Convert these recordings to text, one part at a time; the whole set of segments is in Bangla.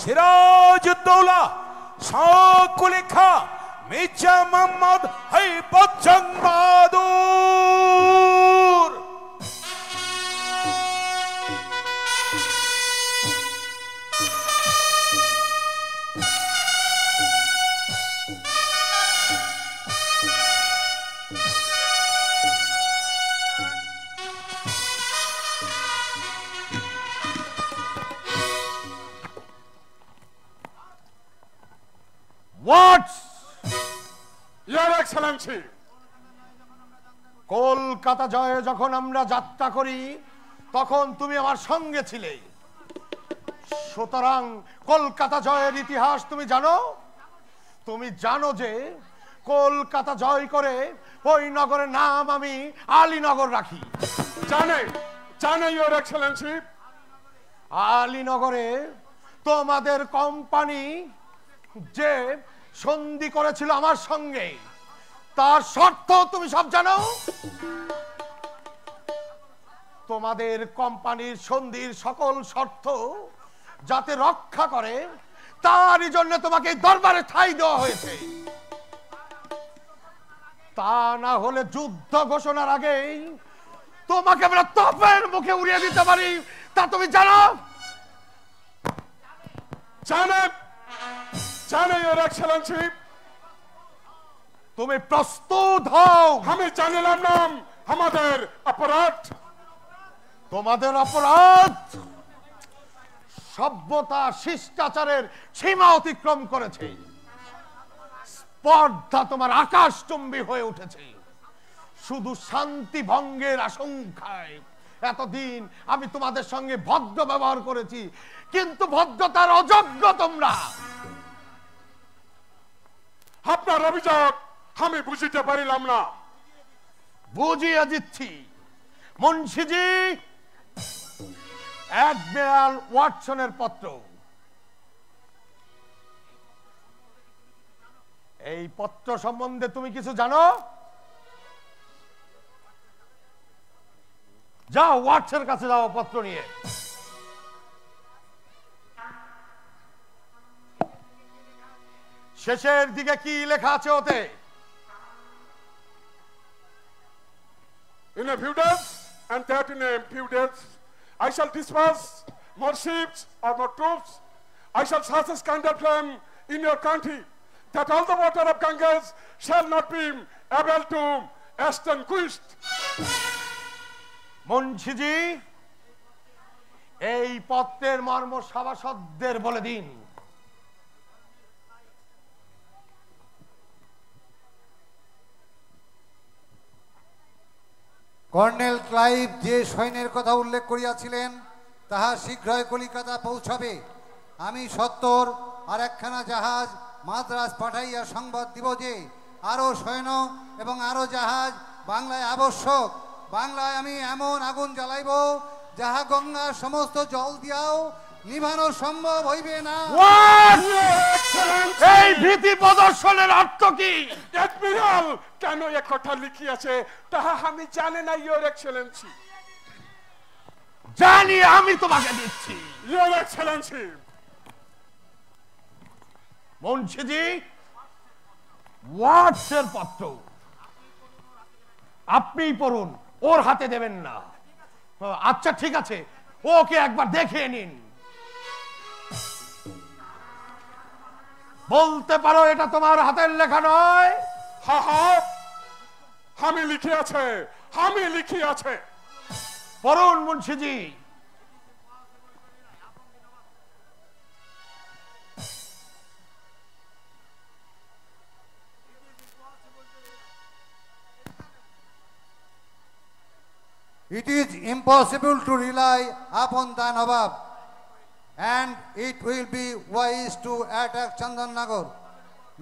Sirajuddaulah সাকুলেখা Mirza Mohammad হেবতজং Bahadur. What? Your Excellency, Kolkata জয়ে যখন আমরা যাত্রা করি তখন তুমি আমার সঙ্গে ছিলে, সুতরাং কলকাতা জয়ের ইতিহাস তুমি জানো। তুমি জানো যে কলকাতা জয় করে ওই নগরের নাম আমি আলীনগর রাখি। জানে Your Excellency, আলীনগরে তোমাদের কোম্পানি যে সন্ধি করেছিল আমার সঙ্গে, তার শর্ত তুমি সব জানো। তোমাদের কোম্পানির সন্ধির সকল শর্ত যাতে রক্ষা করে তারই জন্য তোমাকে দরবারে ঠাঁই দেওয়া হয়েছে। তা না হলে যুদ্ধ ঘোষণার আগেই তোমাকে আমরা তোপের মুখে উড়িয়ে দিতে পারি, তা তুমি জানো। জানে Your Excellency, তুমি প্রস্তুত হও। আমি জানিলাম না আমাদের অপরাধ। তোমাদের অপরাধ সভ্যতা শিষ্টাচারের সীমা অতিক্রম করেছে। স্পর্ধা তোমার আকাশচুম্বী হয়ে উঠেছে শুধু শান্তি ভঙ্গের আশঙ্কায়। এতদিন আমি তোমাদের সঙ্গে ভদ্র ব্যবহার করেছি, কিন্তু ভদ্রতার অযোগ্য তোমরা। আপনার অভিযোগ আমি বুঝিতে পারিলাম না। বুঝিয়ে দিচ্ছি মুন্সিজি, অ্যাডমিরাল ওয়াটসনের পত্র। এই পত্র সম্বন্ধে তুমি কিছু জানো? যাও ওয়াটসনের কাছে যাও পত্র নিয়ে। শেষের দিকে কি লেখা আছে ওতে? In a few days, and that in a few days, I shall disperse more ships or more troops. I shall set a scandal flame in your country, that all the water of Ganges shall not be able to extinguish. মুন্সিজি, এই পত্রের মর্ম সভাসদদের বলে দিন। কর্নেল ক্লাইভ যে সৈন্যের কথা উল্লেখ করিয়াছিলেন তাহা শীঘ্রই কলিকাতা পৌঁছাবে। আমি সত্তর আর একখানা জাহাজ মাদ্রাজ পাঠাইয়া সংবাদ দিব যে আরও সৈন্য এবং আরও জাহাজ বাংলায় আবশ্যক। বাংলায় আমি এমন আগুন জ্বালাইব যাহা গঙ্গার সমস্ত জল দিয়াও নিভানো সম্ভব হইবে না। এই ভীতি প্রদর্শনের অর্থ কি? অ্যাডমিরাল কেন এ কথা লিখিয়াছে তাহা আমি জানি না Your Excellency। জানি, আমি তোমাকে দিচ্ছি। Your Excellency, মুন্সিজি, ওয়াটসের পত্র আপনি পড়ুন, ওর হাতে দেবেন না। আচ্ছা ঠিক আছে, ওকে একবার দেখে নিন। বলতে পারো এটা তোমার হাতের লেখা নয়? হা হা, আমি লিখিয়াছে। পড়ুন মুন্সিজি। It is impossible to rely upon the Nawab, and it will be wise to attack Chandannagar.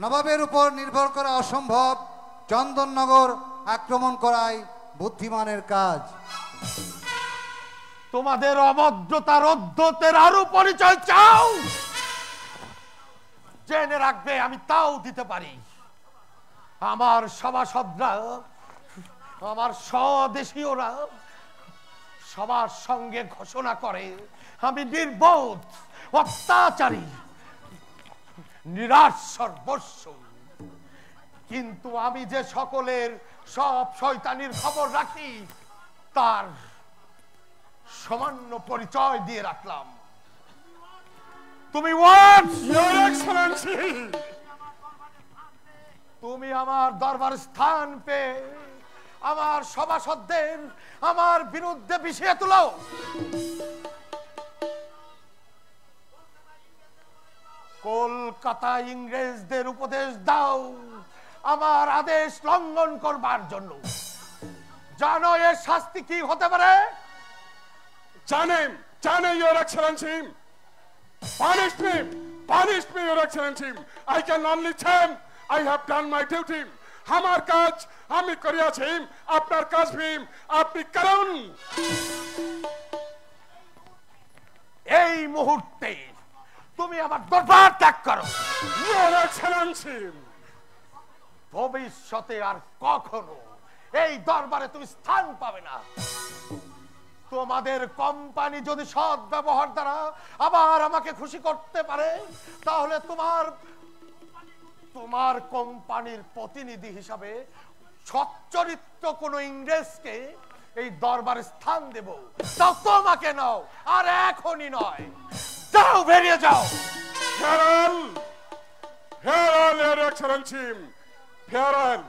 নবাবের উপর নির্ভর করা অসম্ভব, চন্দননগর আক্রমণ করাই বুদ্ধিমানের কাজ। তোমাদের অভদ্রতার অধ্যতের আরো পরিচয় চাও? জেনে রাখবে আমি তাও দিতে পারি। আমার সভাসদরা, আমার স্বদেশীয়রা সবার সঙ্গে ঘোষণা করে আমি নির্বোধ, অত্যাচারী, নিরাশ সর্বস্ব। কিন্তু আমি যে সকলের সব শয়তানির খবর রাখি তার সামান্য পরিচয় দিয়ে রাখলাম। তুমি Your Excellency! তুমি আমার দরবার স্থান পেয়ে আমার সভাসদদের আমার বিরুদ্ধে বিষিয়ে তুলো। কলকাতা ইংরেজদের উপদেশ দাও আমার আদেশ লঙ্ঘন করবার জন্য। জানো এর শাস্তি কি হতে পারে? জানে Your Excellency! Punish me, Your Excellency! I can only say I have done my duty. আমার কাজ আমি করিয়াছি, আপনার কাজ আপনি করুন। এই মুহূর্তে তুমি আমার দরবার ত্যাগ করো। Your Excellency! ভবিষ্যতে আর কখনো এই দরবারে তুমি স্থান পাবে না। তোমাদের কোম্পানি যদি সৎ ব্যবহার দ্বারা আবার আমাকে খুশি করতে পারে তাহলে তোমার কোম্পানির প্রতিনিধি হিসাবে সচ্চরিত্র কোন ইংরেজকে এই দরবারে স্থান দেব। তাও তোমাকে নাও, আর এখনই নয়। যাও, বেরিয়ে যাও। Farewell, Your Excellency! Farewell!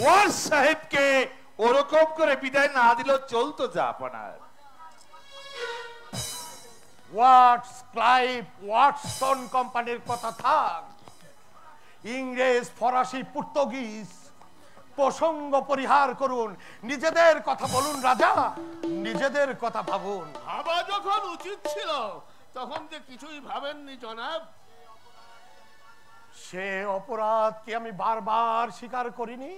ওয়ার সাহেবকে ওরকম করে বিদায় না দিলেও চলতো জাহাপনার। ওয়াটস, ক্লাইভ, ওয়াটসন কোম্পানির কথা থাক। ইংরেজ, ফরাসি, পর্তুগিজ প্রসঙ্গ পরিহার করুন। নিজেদের কথা বলুন রাজা, নিজেদের কথা ভাবুন। ভাবা যখন উচিত ছিল তখন যে কিছুই ভাবেননি জনাব। সে অপরাধ কি আমি বারবার স্বীকার করিনি?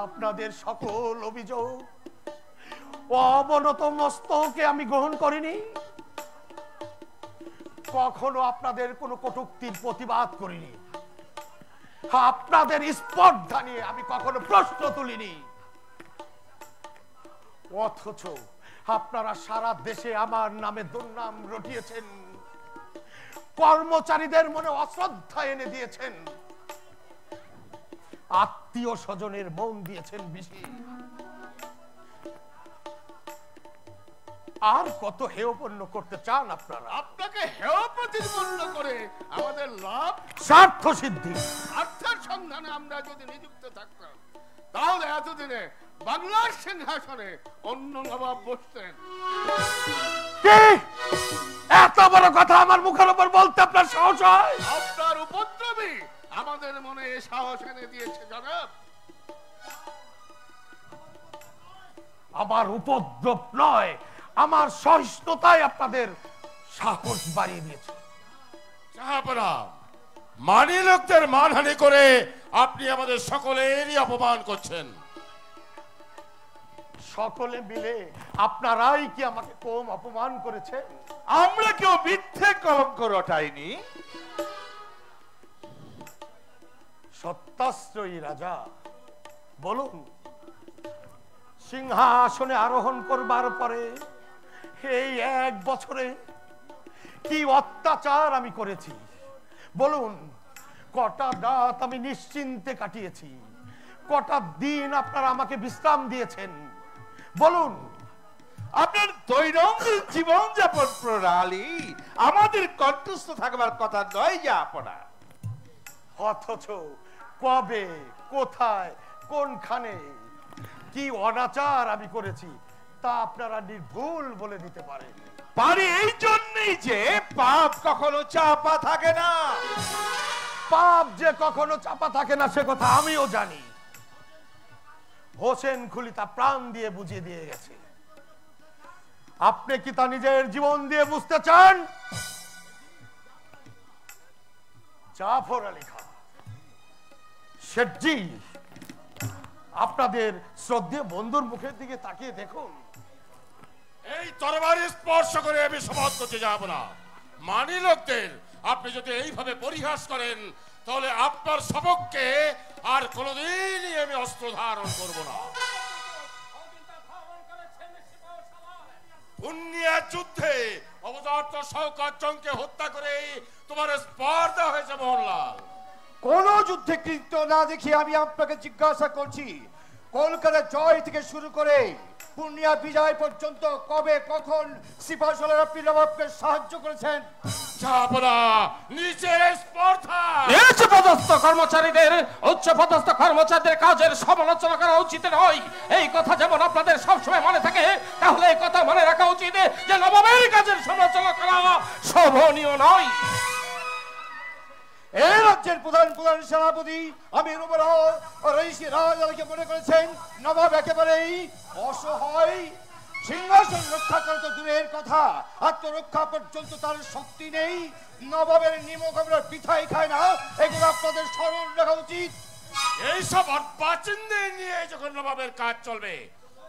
আপনাদের সকল অভিযোগ অবনত মস্তকে আমি গ্রহণ করিনি। কখনো আপনাদের কোনো কটূক্তির প্রতিবাদ করিনি। আপনাদের স্পর্ধা নিয়ে আমি কখনো প্রশ্ন তুলিনি। অথচ আপনারা সারা দেশে আমার নামে দুর্নাম রটিয়েছেন, কর্মচারীদের মনে অশ্রদ্ধা এনে দিয়েছেন, আত্মীয় স্বজনের মন দিয়েছেন বিষে। আর কত হেয়পন্ন করতে চান আপনারা? আপনাকে হেয় প্রতিপন্ন করে আমাদের লাভ, স্বার্থ সিদ্ধি। স্বার্থের সন্ধানে আমরা যদি নিযুক্ত থাকতাম তাহলে এতদিনে বাংলার সিংহাসনে অন্য নবাব বসতেন। কি এত বড় কথা আমার মুখের উপর বলতে আপনার সাহস হয়? আপনার উপদ্রবী আমাদের মনে এ সাহস এনে দিয়েছে জনাব। আমার উপদ্রব নয়, আমার সহিষ্ণুতাই আপনাদের সাহস বাড়িয়ে দিয়েছে। জাহাপনা, মানি লোকদের মানহানি করে আপনি আমাদের সকলেরই অপমান করছেন। সকলে মিলে আপনারাই কি আমাকে কম অপমান করেছেন? আমরা কেউ মিথ্যে কলঙ্ক রটাইনি। সত্যাশ্রয়ী রাজা, বলুন, সিংহাসনে আরোহণ করবার পরে এই 1 বছরে কি অত্যাচার আমি করেছি? বলুন, কটা রাত আমি নিশ্চিন্তে কাটিয়েছি, কটা দিন আপনারা আমাকে বিশ্রাম দিয়েছেন? বলুন, আপনার দৈনন্দিন জীবনযাপন প্রণালী আমাদের কণ্ঠস্থ থাকবার কথা নয় জাহাপনা। অথচ কবে, কোথায়, কোনখানে কি অনাচার আমি করেছি তা আপনারা নির্ভুল বলে দিতে পারেন। পারি এই জন্যই যে পাপ কখনো চাপা থাকে না। পাপ যে কখনো চাপা থাকে না সে কথা আমিও জানি। হোসেন কুলি তা প্রাণ দিয়ে বুঝিয়ে দিয়ে গেছে। আপনি কি তা নিজের জীবন দিয়ে বুঝতে চান? জাফর আলী খান, শেঠজি, আপনাদের শ্রদ্ধেয় বন্ধুর মুখের দিকে তাকিয়ে দেখুন। এই তরবারি স্পর্শ করে আমি শপথ করতে যাব না। মানি লোকদের আপনি যদি এইভাবে পরিহাস করেন তাহলে আপনার সপক্ষে আর কোনোদিনই আমি অস্ত্র ধারণ করব না। পুণ্যিয়া যুদ্ধে অবদার্থ শওকত জংকে হত্যা করে তোমার স্পর্ধা হয়েছে মোহনলাল। কোন যুদ্ধে কৃত্য না দেখি আমি আপনাকে জিজ্ঞাসা করছি, কলকাতা জয় থেকে শুরু করে পূর্ণিয়া বিজয় পর্যন্ত কবে কখন সিপাহসালার আপনি নবাবকে সাহায্য করেছেন? উচ্চপদস্থ কর্মচারীদের কাজের সমালোচনা করা উচিত নয়, এই কথা যেমন আপনাদের সবসময় মনে থাকে, তাহলে এই কথা মনে রাখা উচিত যে নবাবের কাজের সমালোচনা করা শোভনীয় নয়। এই রাজ্যের প্রধান সেনাপতি আমির উমরাও ঋষি রাজাকে মনে করেছেন নবাব একেবারেই অসহায়। সিংহাসন রক্ষা করে তো দূরের কথা, আত্মরক্ষা পর্যন্ত তার শক্তি নেই। নবাবের নিমক আমরা পিঠাই খায় না, এগুলো আপনাদের স্মরণ রাখা উচিত। এইসব অর্বাচিনদের নিয়ে যখন নবাবের কাজ চলবে,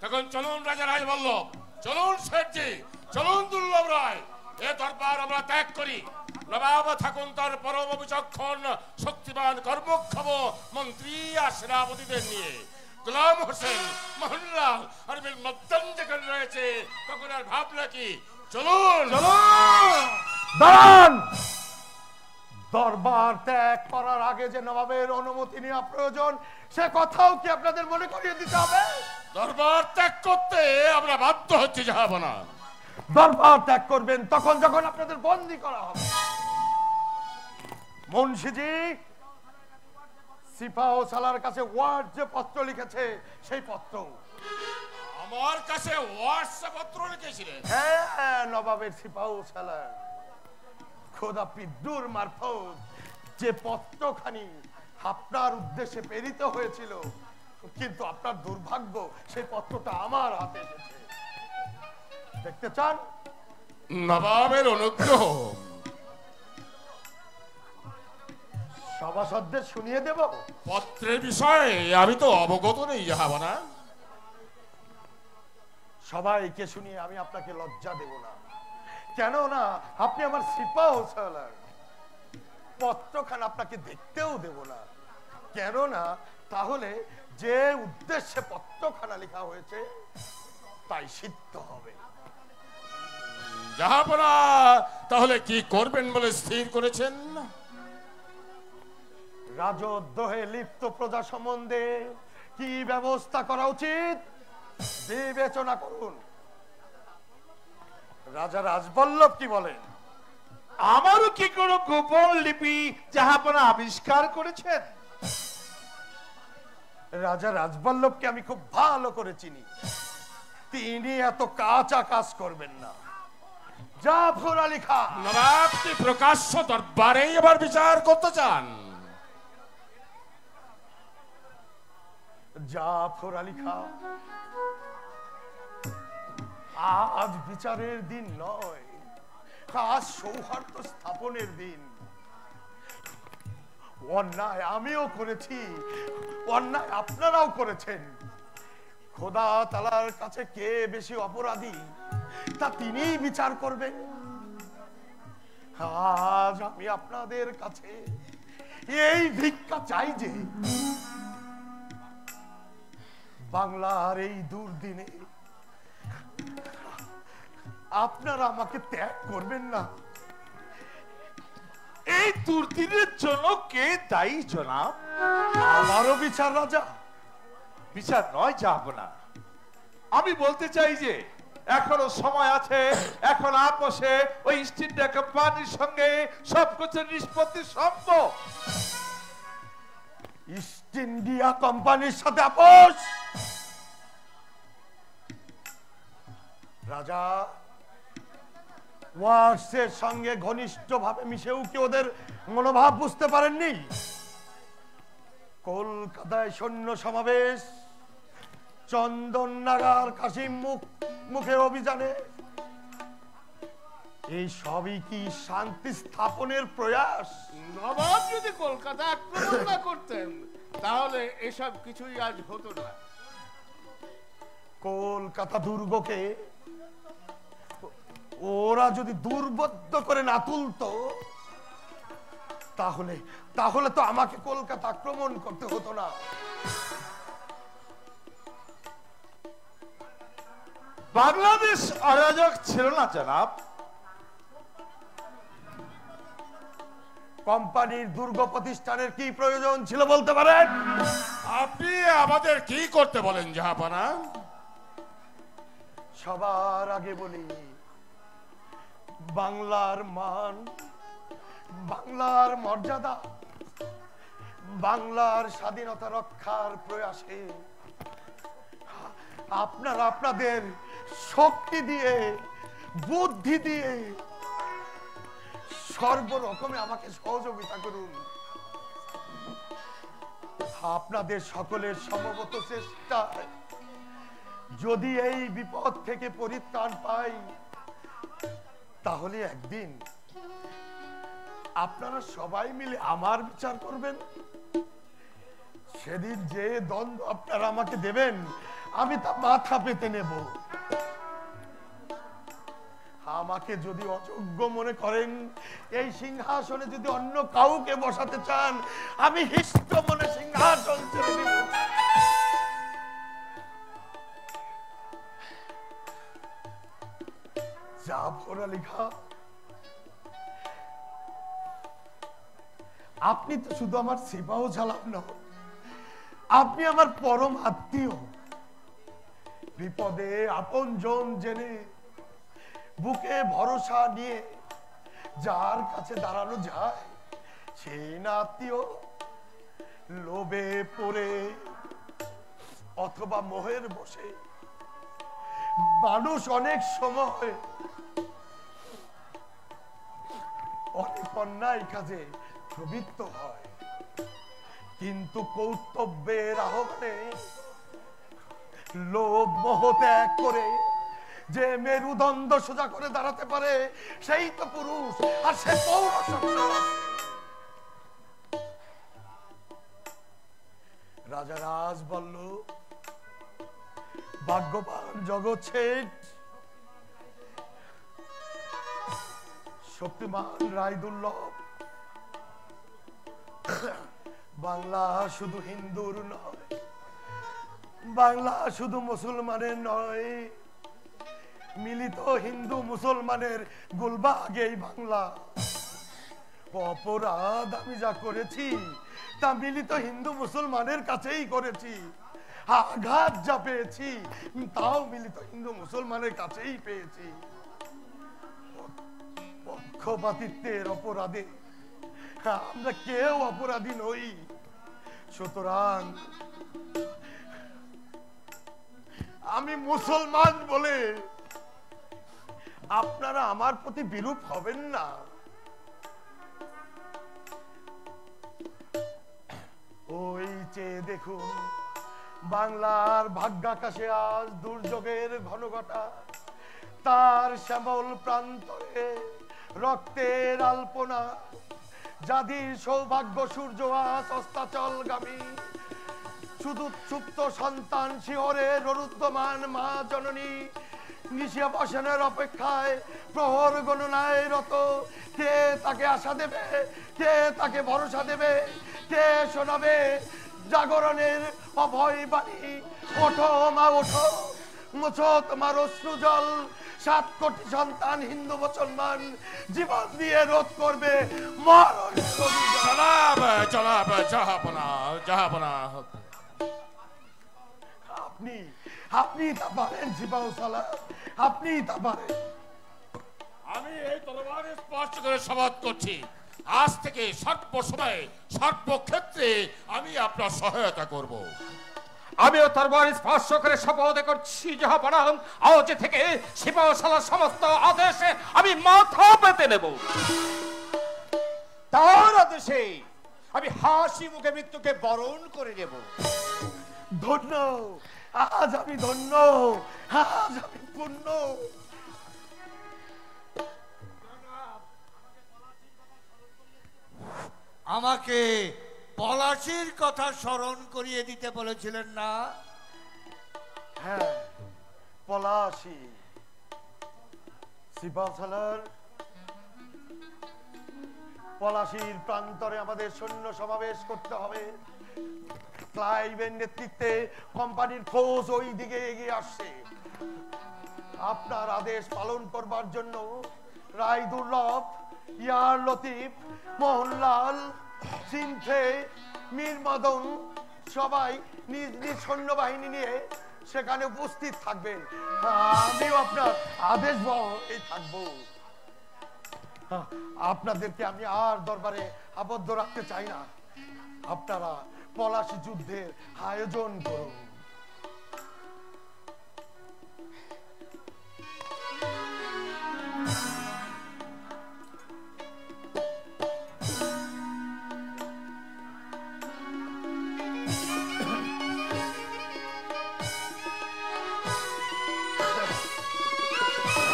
তখন চলুন রাজা রাজবল্লভ, চলুন শেঠজি, চলুন দুর্লভ রায়, এ দরবার আমরা ত্যাগ করি। নবাব থাকুন তার পরম বিচক্ষণ শক্তিবান কর্মক্ষম মন্ত্রী আর সেনাপতিদের নিয়ে। গোলাম হোসেন, মোহনলাল আর মদ্দান যেখানে রয়েছে, তখন আর ভাবনা কি? চলুন দাঁড়ান। দরবার ত্যাগ করার আগে যে নবাবের অনুমতি নেওয়া প্রয়োজন, সে কথাও কি আপনাদের মনে করিয়ে দিতে হবে? দরবার ত্যাগ করতে আমরা বাধ্য হচ্ছি জাহাপনা। দরবার ত্যাগ করবেন তখন যখন আপনাদের বন্দী করা হবে। মুন্সিজি, সিপাহসালার কাছে ওয়ার্ড যে পত্র লিখেছে, সেই পত্র আমার কাছে হোয়াটসঅ্যাপ পত্র লিখেছিলেন? হ্যাঁ, নবাবের সিপাহসালার খোদা পিদ্দুর মারফত যে পত্রখানি আপনার উদ্দেশ্যে প্রেরিত হয়েছিল, কিন্তু আপনার দুর্ভাগ্য সেই পত্রটা আমার হাতে এসেছে। দেখতে চান? নবাবের অনুগ্রহ। সভাসদদের শুনিয়ে দেব? পত্রের বিষয়ে আমি তো অবগত নেই জাহাপনা। সবাইকে শুনিয়ে আমি আপনাকে লজ্জা দেব না, কেননা আপনি আমার সিপাহসালার। পত্রখানা আপনাকে দেখতেও দেব না, কেননা তাহলে যে উদ্দেশ্যে পত্রখানা লেখা হয়েছে তাই সিদ্ধ হবে। জাহাপনা, তাহলে কি করবেন বলে স্থির করেছেন? রাজদ্রোহে লিপ্ত প্রজা সম্বন্ধে কি ব্যবস্থা করা উচিত বিবেচনা করুন। রাজা রাজবল্লভ কি বলেন? আমারও কি কোনো গোপন লিপি জাহাপনা আবিষ্কার করেছেন? রাজা রাজবল্লভকে আমি খুব ভালো করে চিনি, তিনি এত কাঁচা কাজ করবেন না। জাফর আলী খান, নবাব কি প্রকাশ্য দরবারে এবার বিচার করতে চান? জাফর আলী খান, আজ বিচারের দিন নয়, আজ সৌহার্দ্য স্থাপনের দিন। অন্যায় আমিও করেছি, অন্যায় আপনারাও করেছেন। খোদা তাআলার কাছে কে বেশি অপরাধী তা তিনিই বিচার করবেন। আজ আমি আপনাদের কাছে এই ভিক্ষা চাই যে বাংলার এই দুর্দিনে আপনারা আমাকে ত্যাগ করবেন না। এই দুর্দিনের জন্য কে দায়ী জনাব? আমারও বিচার রাজা। বিচার নয় জাহাপনা, আমি বলতে চাই যে এখনো সময় আছে, এখন আপোষে ওই ইস্ট ইন্ডিয়া কোম্পানির সঙ্গে সবকিছুর নিষ্পত্তি সম্ভব। ইস্ট ইন্ডিয়া কোম্পানির সাথে আপোষ? রাজা ওয়ার্সের সঙ্গে ঘনিষ্ঠভাবে মিশেও কি ওদের মনোভাব বুঝতে পারেননি? কলকাতায় সৈন্য সমাবেশ, চন্দন নাগার কাশিম মুখে অভিযানে, এই সবই কি শান্তি স্থাপনের প্রয়াস? নবাব যদি কলকাতা আক্রমণ না করতেন, তাহলে এসব কিছুই আজ হতো না। কলকাতা দুর্গকে ওরা যদি দুর্বোধ্য করে না তুলতো, তাহলে তাহলে তো আমাকে কলকাতা আক্রমণ করতে হতো না। বাংলাদেশ অরাজক ছিল না জনাব। কোম্পানির দুর্গ প্রতিষ্ঠানের কি প্রয়োজন ছিল বলতে পারেন? আপনি আমাদের কি করতে বলেন জাহাপনা? সবার আগে বলি, বাংলার মান, বাংলার মর্যাদা, বাংলার স্বাধীনতা রক্ষার প্রয়াসে আপনারা আপনাদের শক্তি দিয়ে, বুদ্ধি দিয়ে সর্বরকমে আমাকে সহযোগিতা করুন। আপনাদের সকলের সমবেত চেষ্টায় যদি এই বিপদ থেকে পরিত্রাণ পাই, তাহলে একদিন আপনারা সবাই মিলে আমার বিচার করবেন। সেদিন যে দ্বন্দ্ব আপনারা আমাকে দেবেন, আমি তা মাথা পেতে নেব। আমাকে যদি অযোগ্য মনে করেন, এই সিংহাসনে যদি অন্য কাউকে বসাতে চান, আমি হিষ্ট মনে সিংহাসন ছেড়ে দেব। জাফর আলী খান, আপনি তো শুধু আমার সেবাও ঝালাম না, আপনি আমার পরম আত্মীয়। বিপদে আপনজন জেনে, বুকে ভরসা নিয়ে যার কাছে দাঁড়ানো যায়, সেই না আত্মীয়? লোভে পড়ে অথবা মোহের বসে মানুষ অনেক সময় অনেক অন্যায় কাজে প্রবৃত্ত হয়, কিন্তু কর্তব্যের আহ্বানে লোভ মোহ ত্যাগ করে যে মেরুদণ্ড সোজা করে দাঁড়াতে পারে, সেই তো পুরুষ, আর সে পৌরসত্ব। রাজা রাজ বলল, ভাগ্যবান জগৎ শেঠ, শক্তিমান রায় দুর্লভ। বাংলা শুধু হিন্দুর নয়, বাংলা শুধু মুসলমানের নয়, মিলিত হিন্দু মুসলমানের গুলবাগ এই বাংলা। অপরাধ আমি যা করেছি তা মিলিত হিন্দু মুসলমানের কাছেই করেছি। আঘাত যা পেয়েছি তাও মিলিত হিন্দু মুসলমানের কাছেই পেয়েছি। পক্ষপাতিত্বের অপরাধে আমরা কেউ অপরাধী নই। সুতরাং আমি মুসলমান বলে আপনারা আমার প্রতি বিরূপ হবেন না। ওই চেয়ে দেখুন, বাংলার ভাগ্যাকাশে আজ দুর্যোগের ঘনঘটা, তার শ্যামল প্রান্তরে রক্তের আলপনা। যাদের সৌভাগ্য সূর্য আজ অস্তাচলগামী, শুধু সুপ্ত সন্তান শিহরে রুদ্ধমান মা জননী নিশিয়া বসনের অপেক্ষায় প্রহর গণনায় রত। কে তাকে আশা দেবে, কে তাকে ভরসা দেবে, কে শোনাবে জাগরণের অভয় বাণী? ওঠো মা ওঠো, মুছো তোমার অশ্রু জল। 7 কোটি সন্তান হিন্দু মুসলমান জীবন দিয়ে রোধ করবে মরণ। জনাব জনাব জাহাপনা, জাহাপনা, আপনি তা পারেন সিপাহ সালার, আপনি তা পারেন। আমি এই তরবারে স্পষ্ট করে শপথ করছি, আজ থেকে সর্বসময়ে সর্বক্ষেত্রে আমি আপনার সহায়তা করব। আমিও তরবার স্পর্শ করে শপথ করছি জাহাপনা, আজ থেকে সিপাহ সালার সমস্ত আদেশে আমি মাথা পেতে নেব। তার আদেশে আমি হাসি মুখে মৃত্যুকে বরণ করে নেব। ধন্য, আজ আমি ধন্য, আজ আমি পূর্ণ। আমাকে পলাশির কথা স্মরণ করিয়ে দিতে বলেছিলেন না? হ্যাঁ, পলাশি। সিপাহ সালার, পলাশীর প্রান্তরে আমাদের সৈন্য সমাবেশ করতে হবে। ক্লাইভের নেতৃত্বে কোম্পানির ফৌজ ওই দিকে এগিয়ে আসছে। আপনার আদেশ পালন করবার জন্য রায় দুর্লভ, ইয়ার লতিফ, মোহনলাল, সিনথে, মীর মদন সবাই নিজ নিজ সৈন্যবাহিনী নিয়ে সেখানে উপস্থিত থাকবেন। আমিও আপনার আদেশ বহরে থাকবো। আপনাদেরকে আমি আর দরবারে আবদ্ধ রাখতে চাই না। আপনারা পলাশী যুদ্ধের আয়োজন করুন।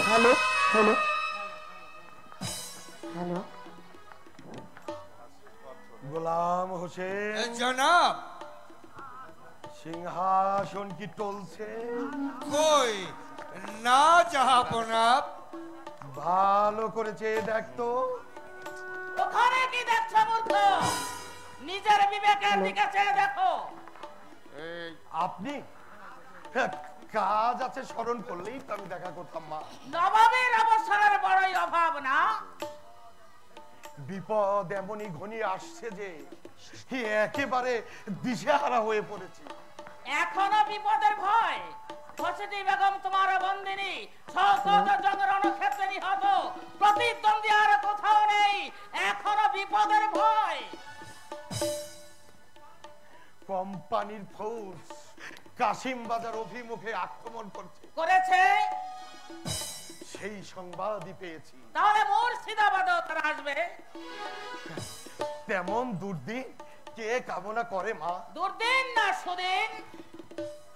হ্যালো হ্যালো হ্যালো, গোলাম হোসেন জনাব, সিংহাসন কি টলছে? কই না জাহাপনা। ভালো করেছে দেখতো। ওখানে কি দেখছো মূর্খ? নিজের বিবেকের দিকে চেয়ে দেখো। আপনি কাজ আছে স্মরণ করলেই তো আমি দেখা করতাম মা। নবাবের অবসরের বড়ই অভাব না? বিপদ এমনই ঘনিয়ে আসছে যে একেবারে দিশেহারা হয়ে পড়েছি। এখনো বিপদের ভয়? খোরশেদি বেগম তোমার বন্দিনী, শত জনরণক্ষেত্রে নিহত, প্রতিদ্বন্দ্বী আর কোথাও নেই, এখনো বিপদের ভয়? কোম্পানির ফৌজ কাশিম বাজার অভিমুখে আক্রমণ করেছে, সেই সংবাদই পেয়েছি। তাহলে মুর্শিদাবাদও তারা আসবে? তেমন দুর্দিন কে কামনা করে মা? দুর্দিন না সুদিন?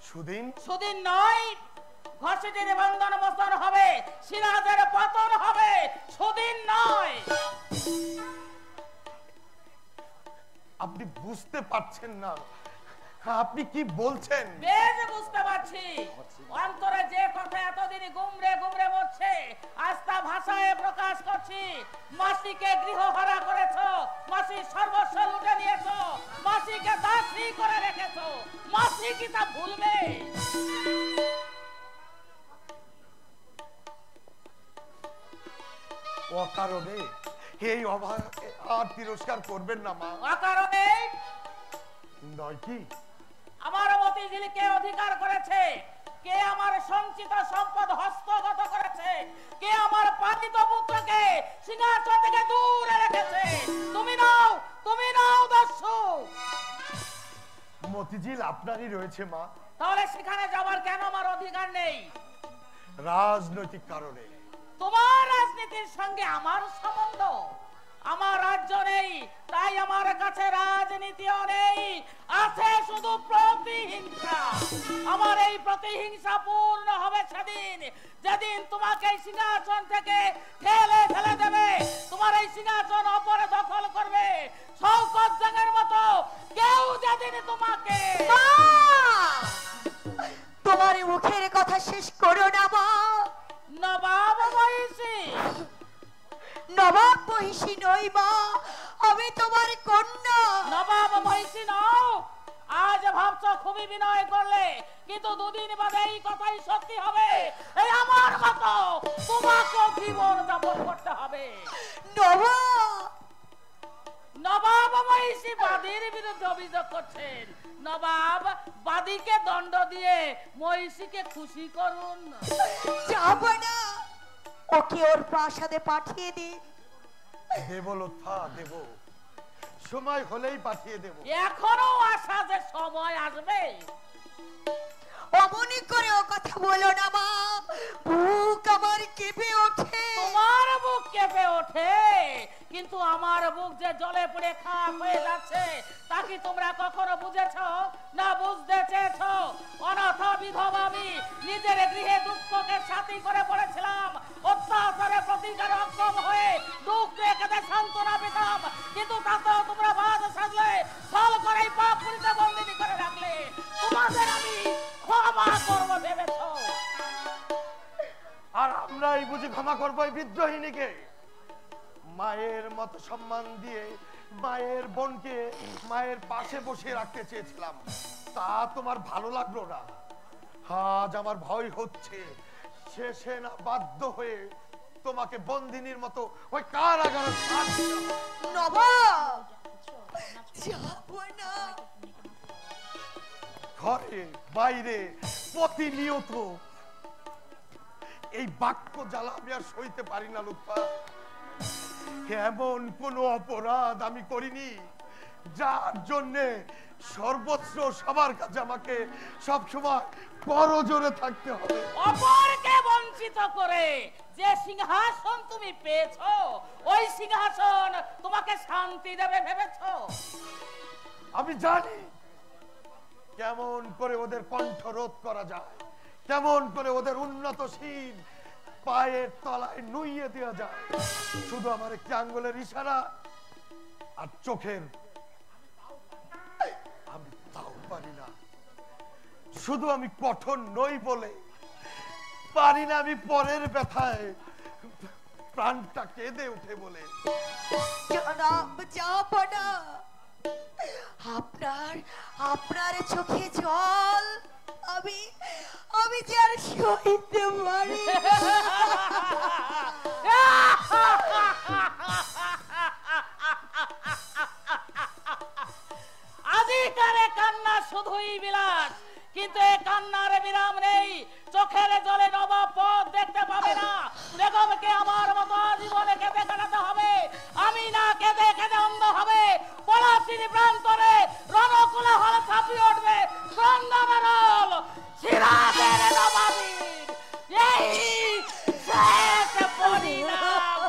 সুদিন? সুদিন নয়, ঘষিটির বন্ধন মোচন হবে, সিরাজের পতন হবে, সুদিন নয়। আপনি বুঝতে পারছেন না, আপনি কি বলছেন? বেশ বুঝতে পারছি। অন্তরে যে কথা এতদিন গুমরে গুমরে মরছে, আজ তা ভাষায় প্রকাশ করছি। মাসিকে গৃহহারা করেছো, মাসির সর্বস্ব লুটে নিয়েছো, মাসিকে দাসী করে রেখেছো, মাসি কি তা ভুলবে? অকারণে এই অভাব আর তিরস্কার করবেন না মা। অকারণে নয় কি? আমার মতিঝিল কে অধিকার করেছে? কে আমার সঞ্চিত সম্পদ হস্তগত করেছে? কে আমার পালিত পুত্রকে সিংহাসন থেকে দূরে রেখেছে? তুমি নাও, তুমি নাও দস্যু। মতিঝিল আপনারই রয়েছে মা। তাহলে সেখানে যাবার কেন আমার অধিকার নেই? রাজনৈতিক কারণে। তোমার রাজনীতির সঙ্গে আমার সম্বন্ধ? আমার রাজ্য নেই, তাই আমার কাছে রাজনীতিও নেই, আছে শুধু প্রতিহিংসা। আমার এই প্রতিহিংসা পূর্ণ হবে সেদিন, যেদিন তোমাকে এই সিংহাসন থেকে ঠেলে ফেলে দেবে, তোমার এই সিংহাসন অপরে দখল করবে, শওকত জংয়ের মতো কেউ যেদিন তোমাকে। তোমার মুখের কথা শেষ করো না মা। নবাব মহিষী? নবাব মহিষী নই মা, আমি তোমার কন্যা। নবাব মহিষী নও? আজ ভাবছো খুবই বিনয় করলে, কিন্তু দুদিন বাদে এই কথাই সত্যি হবে। এই আমার মতো তোমাকে জীবন যাপন করতে হবে। নবাব মহিষী বাদীর বিরুদ্ধে অভিযোগ করছেন। নবাব বাদীকে দণ্ড দিয়ে মহিষীকে খুশি করুন। যাব না, ওকে ওর প্রাসাদে পাঠিয়ে দিন। দেব লোথা দেব, সময় হলেই পাঠিয়ে দেব। এখনো আশা যে সময় আসবে? অমনি করে ও কথা বলো না মা, বুক আমার কেঁপে ওঠে। তোমার বুক কেঁপে ওঠে, কিন্তু আমার বুক যে জলে পড়ে খাক হয়ে যাচ্ছে, তা কি তোমরা কখনো বুঝেছো? না বুঝতে চেয়েছো? অনাথ বিধবা আমি নিজের গৃহে দুঃখকে সাথী করে পড়েছিলাম, অত্যাচারে প্রতিকার অক্ষম হয়ে দুঃখ দেখে সান্ত্বনা পেতাম, কিন্তু তাতেও তোমরা বাদ সাজলে, ফল করে পাপ পুরিতে বন্দিনী করে রাখলে। তোমাদের আমি ক্ষমা করবো ভেবেছো? আর আমরাই বুঝি ক্ষমা করবো এই বিদ্রোহিনীকে? মায়ের মতো সম্মান দিয়ে মায়ের বোনকে মায়ের পাশে বসিয়ে রাখতে চেয়েছিলাম, তা তোমার ভালো লাগলো না। আজ আমার ভয় হচ্ছে শেষে না বাধ্য হয়ে তোমাকে বন্দিনীর মতো ওই কারাগারে ঘরে বাইরে প্রতিনিয়ত এই বাক্য জ্বালা আমি আর সইতে পারি না লুৎফা। এমন কোন অপরাধ আমি করিনি যার জন্য সর্বত্র সবার কাছে আমাকে সবসময় করজোড়ে থাকতে হবে। অপরকে বঞ্চিত করে যে সিংহাসন তুমি পেয়েছো, ওই সিংহাসন তোমাকে শান্তি দেবে ভেবেছো? আমি জানি কেমন করে ওদের কণ্ঠ রোধ করা যায়, কেমন করে ওদের উন্নতশীল পায়ের তলায় নুইয়ে দেওয়া যায়। শুধু আমার একটি আঙ্গুলের ইশারা আর চোখের, আমি তাও পারি না। শুধু আমি কঠোর নই বলে পারি না আমি পরের ব্যথায় প্রাণটা কেঁদে উঠে বলে। আপনার চোখে জল আমি যে আর সইতে পারি। আজিকারে কান্না শুধুই বিলাস, কিন্তু এই কান্নার বিরাম নেই। চোখের জলে নবাব পথ দেখতে পাবে না। বেগমকে আমার মতো জীবনে কেঁদে কাটাতে হবে। আমি না কেঁদে কেঁদে অন্ধ হবে। পলাশির প্রান্তরে রণকোলাহল ছাপিয়ে উঠবে। গঙ্গামারল সিরাজের নবাবীর এই শেষ পরিণাম।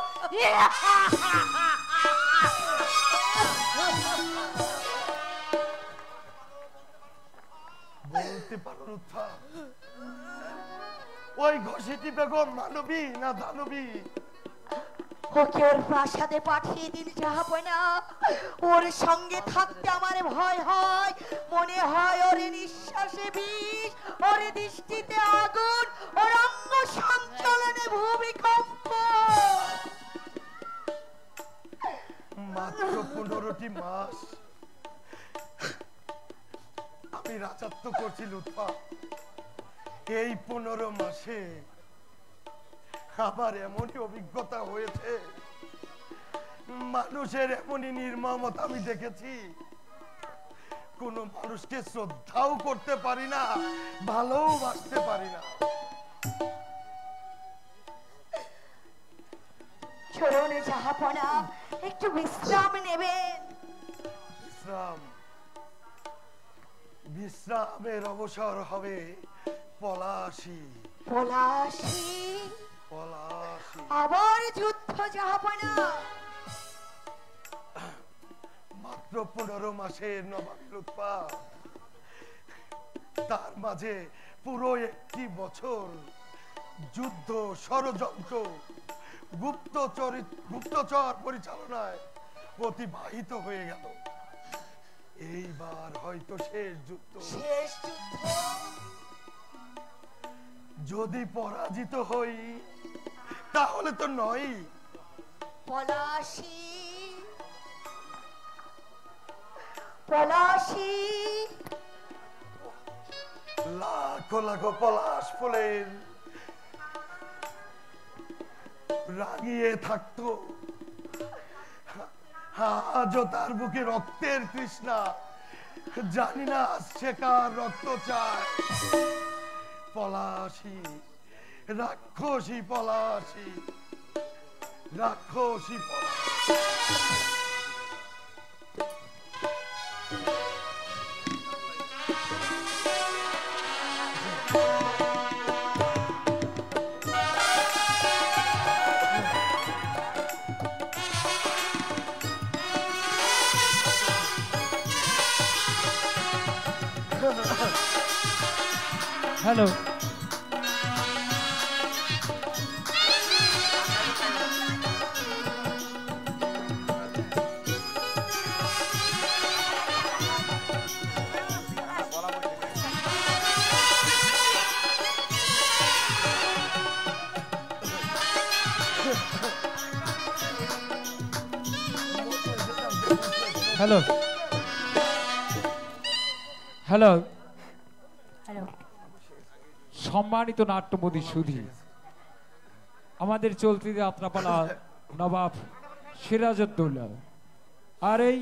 বলতে পারো লুৎফা, ওই ঘষিটি বেগম মানবী না দানবী? ওকে ওর প্রাসাদে পাঠিয়ে দিন জাহাপনা। ওর সঙ্গে থাকতে আমার ভয় হয়, মনে হয় ওর নিঃশ্বাসে বিষ, ওর দৃষ্টিতে আগুন, ওর অঙ্গ সঞ্চালনে ভূমিকম্প। মাত্র 15টি মাস আমি রাজত্ব করছি লুৎফা। এই 15 মাসে আমার এমনই অভিজ্ঞতা হয়েছে, মানুষের এমনই নির্মমতা আমি দেখেছি। কোন মানুষকে শ্রদ্ধাও করতে পারি না, ভালোবাসতে পারি না। চলুন জাহাপনা, একটু বিশ্রাম নেবেন। বিশ্রামের অবসর হবে পলাশী। পলাশী পলাশী আবার যুদ্ধ জাহাপনা। মাত্র 15 মাসের নবাবী লুৎফা, তার মাঝে পুরো একটি বছর যুদ্ধ, ষড়যন্ত্র, গুপ্তচর পরিচালনায় অতিবাহিত হয়ে গেল। এইবার হয়তো শেষ যুদ্ধ। যদি পরাজিত হই তাহলে তো নয়। পলাশী পলাশী লাখো লাখো পলাশ ফুলের রাগিয়ে থাকতো, আজও তার বুকে রক্তের তৃষ্ণা। জানি না সে কার রক্ত চায়। পলাশী, রাক্ষসী পলাশী, রাক্ষসী পলাশী। হ্যালো, হ্যালো হ্যালো সম্মানিত নাট্যমোদী সুধী, আমাদের চলতি যাত্রাপালা নবাব সিরাজউদ্দৌলা, আর এই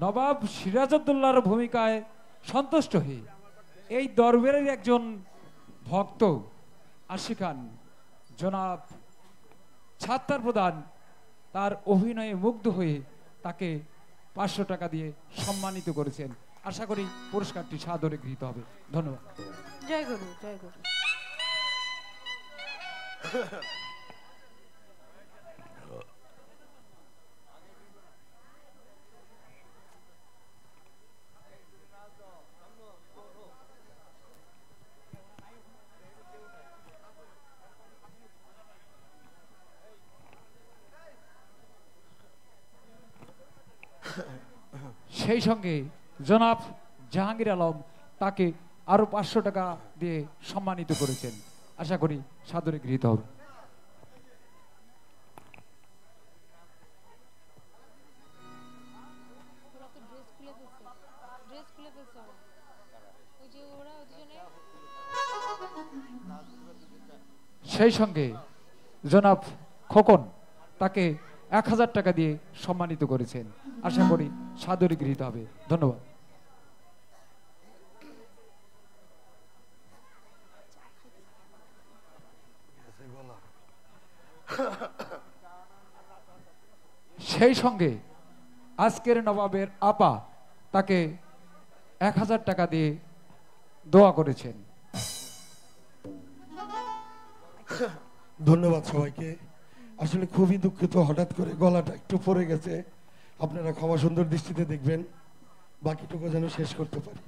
নবাব সিরাজউদ্দৌলার ভূমিকায় সন্তুষ্ট হয়ে এই দরবারের একজন ভক্ত আশিকান জনাব ছাত্তার প্রধান তার অভিনয়ে মুগ্ধ হয়ে তাকে 500 টাকা দিয়ে সম্মানিত করেছেন। আশা করি পুরস্কারটি সাদরে গৃহীত হবে। ধন্যবাদ। জয় গুরু, জয় গুরু। সেই সঙ্গে জনাব জাহাঙ্গীর আলম তাকে আরো 500 টাকা দিয়ে সম্মানিত করেছেন। আশা করি সাদরে গৃহীত হবে। সেই সঙ্গে জনাব খোকন তাকে 1000 টাকা দিয়ে সম্মানিত করেছেন। আশা করি সাদরে গৃহীত হবে। ধন্যবাদ। সেই সঙ্গে আজকের নবাবের আপা তাকে 1000 টাকা দিয়ে দোয়া করেছেন। ধন্যবাদ সবাইকে। আসলে খুবই দুঃখিত, হঠাৎ করে গলাটা একটু পড়ে গেছে, আপনারা ক্ষমা সুন্দর দৃষ্টিতে দেখবেন, বাকিটুকু যেন শেষ করতে পারি।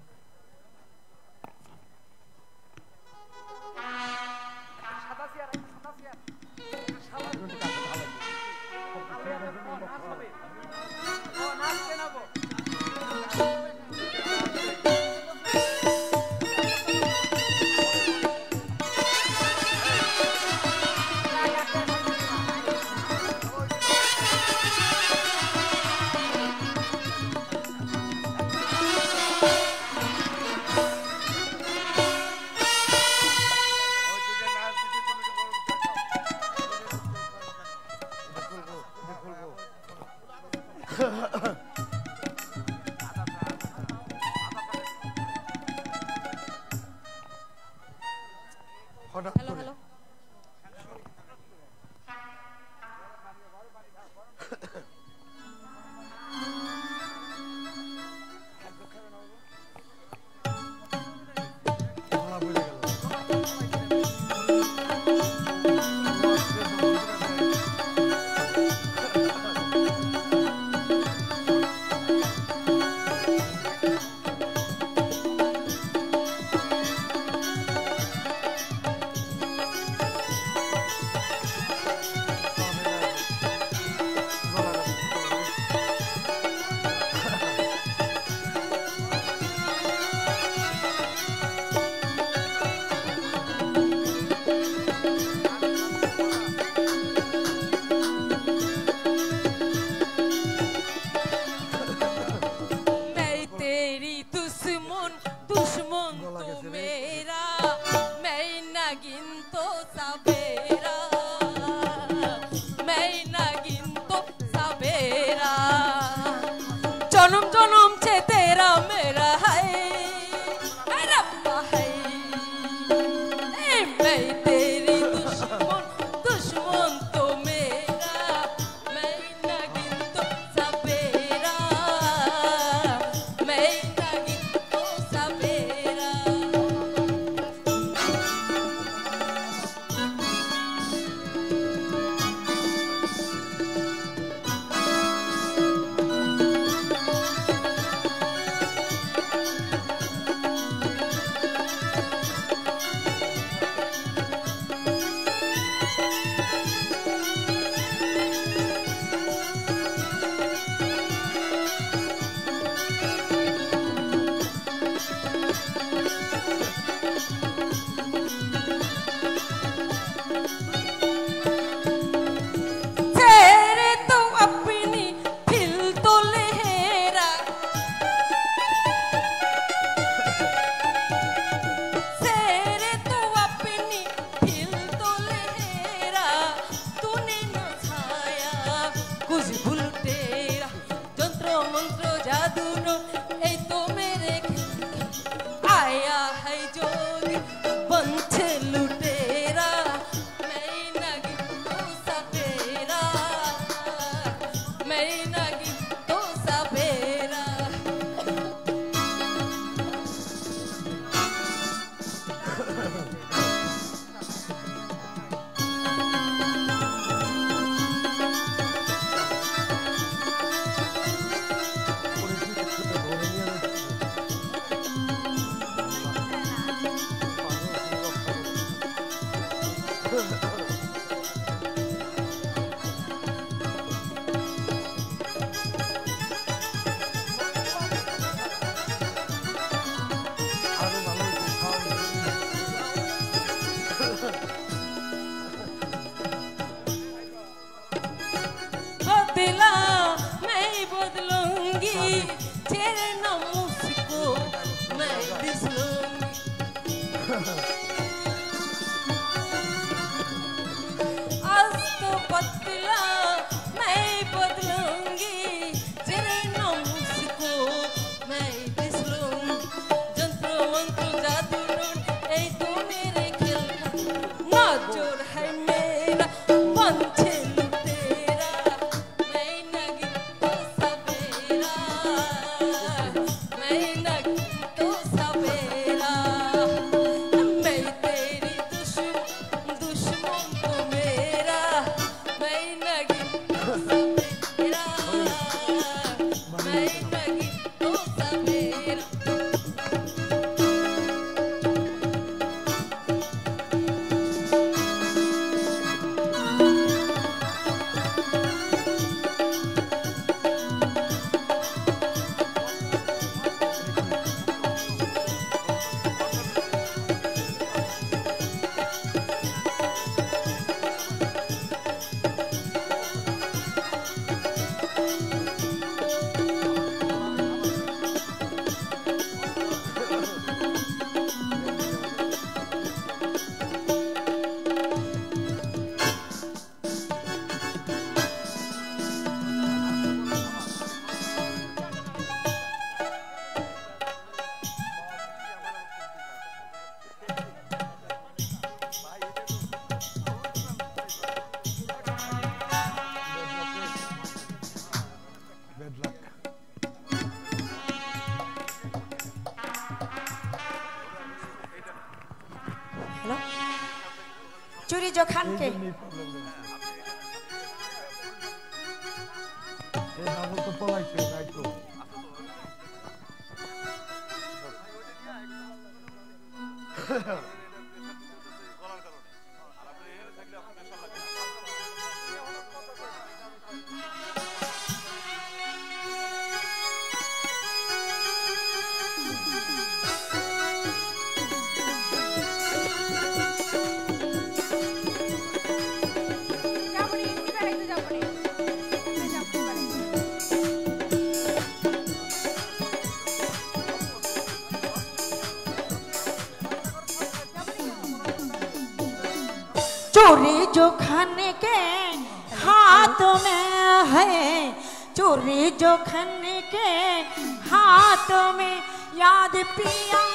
जादू नो ए तो मेरे आया है जोगी बनते लुटेरा मैं नगी तो सपेरा मैं नगी तो सपेरा बदला मैं बदलूंगी तेरे नाम मुझको मैं बिसरूंगी आज तो बदला मैं बदलूंगी तेरे नाम मुझको मैं बिसरूंगी जंत्र मंत्र जादू ए तो मेरे खेल ना जोर है मेरा पंछी चोरी जो खान के चोरी जो खाने के हाथों में है चोरी जो खाने के हाथों में याद पिया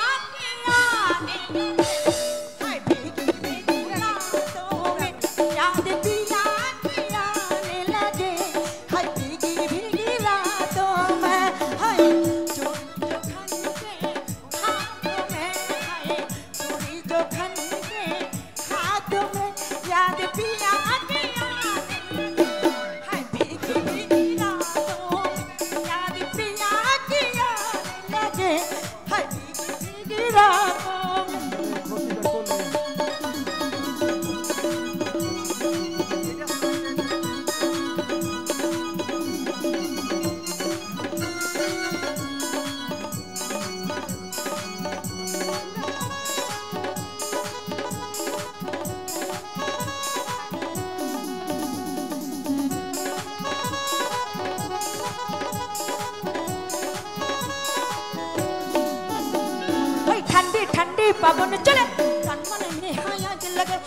पावन चले तन मन में हाया लगे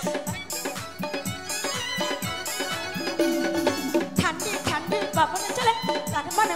ठंडी ठंडी पावन चले तन मन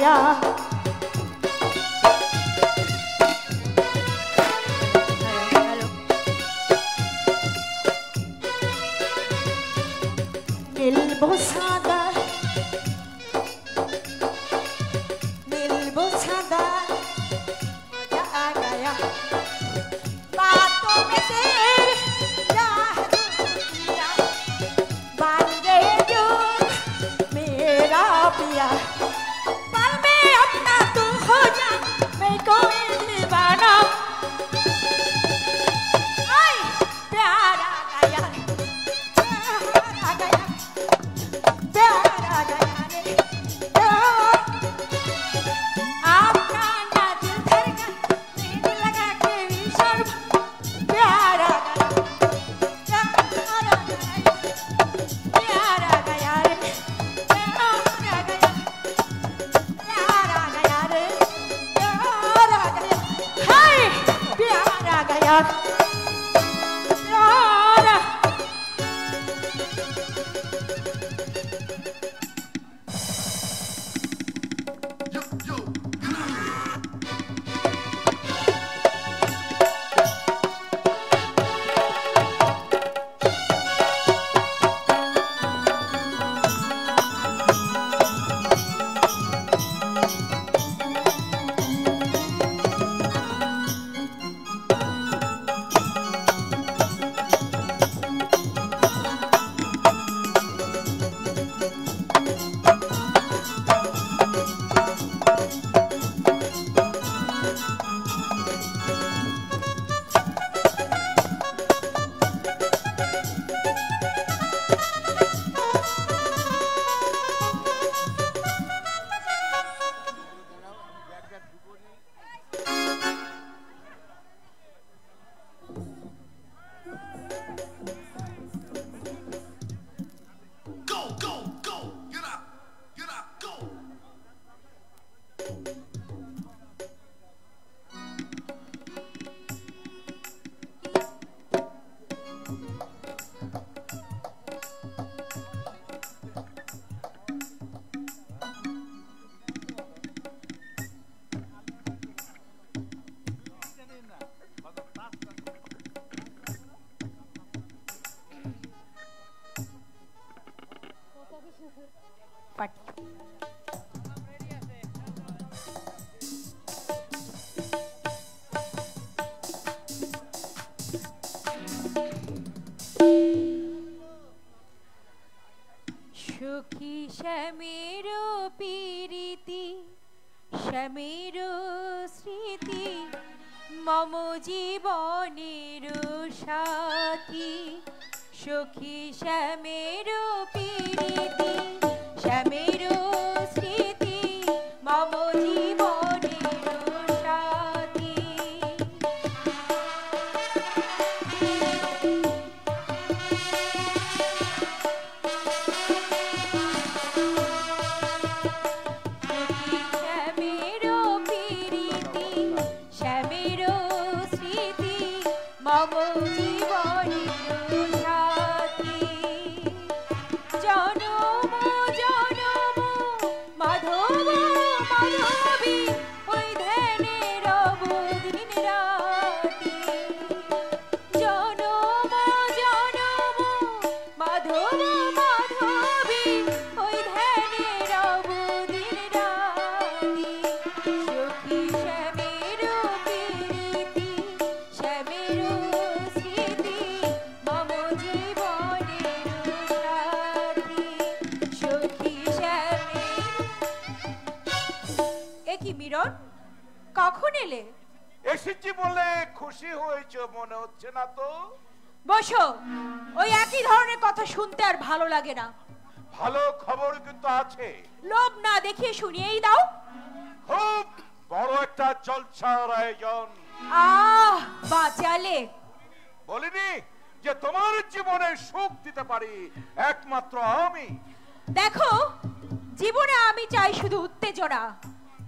গায়া मिलबो सादा मजा आ गया बातों में तेरे जादू किया बन गए जो मेरा पिया पर मैं अपना तू हो जा मैं कोई दीवाना प्यार आ गया সুখী শ্যামের পীরিতি শ্যামের স্মৃতি মম জীবনের সাথী সুখী শ্যামের পীরিতি শ্যামের স্মৃতি মম জীবনের সাথী মম জীবনের সাথী জনম জনম মাধব মাধবী ওই ধ্যানে রব দিন রাতি জনম জনম মাধব মাধবী ওই ধ্যানে রব দিন রাতি সখী শ্যামের প্রীতি শ্যামের স্মৃতি মম জীবনের সাথী সখী শ্যামের। এ কি মিরন, কখন এলে? এসেছি বলে খুশি হয়েছে মনে হচ্ছে না তো? বসো, ওই একই ধরনের কথা শুনতে আর ভালো লাগে না। ভালো খবর কিন্তু আছে। লোভ না দেখিয়ে শুনিয়েই দাও। খুব বড় একটা জলসার আয়োজন। আহ, বাঁচালে। বলিনি যে তোমার জীবনে সুখ দিতে পারি একমাত্র আমি। দেখো, জীবনে আমি চাই শুধু উত্তেজনা,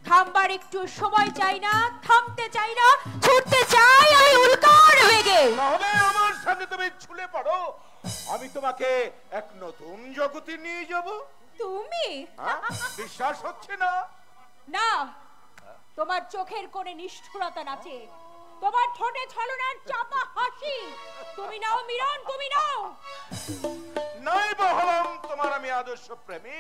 থামবার একটু সময় চাই না, থামতে চাই না, ছুটতে চাই আমি উল্কার বেগে। তাহলে আমার সঙ্গে তুমি ছুলে পড়ো, আমি তোমাকে এক নতুন জগতে নিয়ে যাব। তুমি? বিশ্বাস হচ্ছে না? না, তোমার চোখের কোণে নিষ্ঠুরতা নাচে, তোমার ঠোঁটে ছলনার চাপা হাসি। তুমি নাও মিলন, তুমি নাও। নাই বহলাম তোমার আমি আদর্শ প্রেমী।